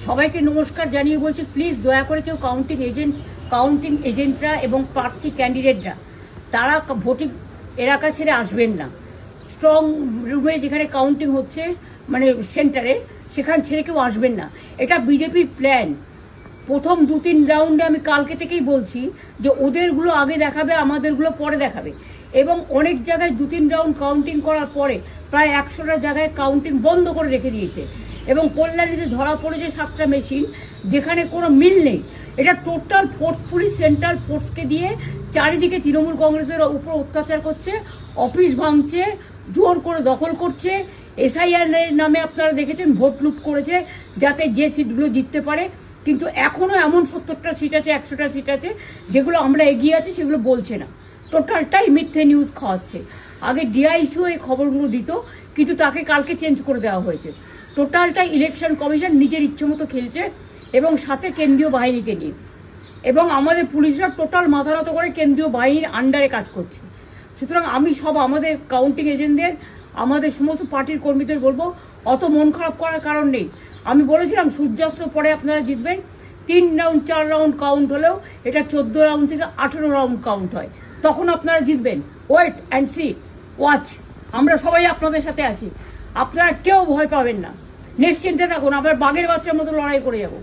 সবাইকে নমস্কার জানিয়ে বলছি, প্লিজ দয়া করে কেউ কাউন্টিং এজেন্টরা এবং প্রার্থী ক্যান্ডিডেটরা তারা ভোটিং এলাকা ছেড়ে আসবেন না। স্ট্রং রুমে যেখানে কাউন্টিং হচ্ছে, মানে সেন্টারে, সেখান ছেড়ে কেউ আসবেন না। এটা বিজেপির প্ল্যান। প্রথম 2-3 রাউন্ডে আমি কালকে থেকেই বলছি যে ওদেরগুলো আগে দেখাবে, আমাদেরগুলো পরে দেখাবে। এবং অনেক জায়গায় 2-3 রাউন্ড কাউন্টিং করার পরে প্রায় 100টা জায়গায় কাউন্টিং বন্ধ করে রেখে দিয়েছে। এবং কল্যাণীতে ধরা পড়েছে 7টা মেশিন, যেখানে কোনো মিল নেই। এটা টোটাল ফোর্সফুলি সেন্ট্রাল ফোর্সকে দিয়ে চারিদিকে তৃণমূল কংগ্রেসের উপর অত্যাচার করছে, অফিস ভাঙছে, জোর করে দখল করছে। এসআইআর নামে আপনারা দেখেছেন ভোট লুট করেছে যাতে যে সিটগুলো জিততে পারে। কিন্তু এখনো এমন 70টা সিট আছে, 100টা সিট আছে যেগুলো আমরা এগিয়ে আছি, সেগুলো বলছে না। টোটালটাই মিথ্যে নিউজ খাওয়াচ্ছে। আগে ডিআইসিও এই খবরগুলো দিত, কিন্তু তাকে কালকে চেঞ্জ করে দেওয়া হয়েছে। টোটালটাই ইলেকশন কমিশন নিজের ইচ্ছে মতো খেলছে, এবং সাথে কেন্দ্রীয় বাহিনীকে নিয়ে। এবং আমাদের পুলিশরা টোটাল মাথা নত করে কেন্দ্রীয় বাহিনীর আন্ডারে কাজ করছে। সুতরাং আমি আমাদের কাউন্টিং এজেন্টদের, আমাদের সমস্ত পার্টির কর্মীদের বলবো, অত মন খারাপ করার কারণ নেই। আমি বলেছিলাম সূর্যাস্ত পরে আপনারা জিতবেন। 3 রাউন্ড 4 রাউন্ড কাউন্ট হলেও এটা 14 রাউন্ড থেকে 18 রাউন্ড কাউন্ট হয়, তখন আপনারা জিতবেন। Wait and see, watch. আমরা সবাই আপনাদের সাথে আছি, আপনারা কেউ ভয় পাবেন না, নিশ্চিন্তে থাকুন। আমরা বাঘের বাচ্চার মতো লড়াই করে যাবো।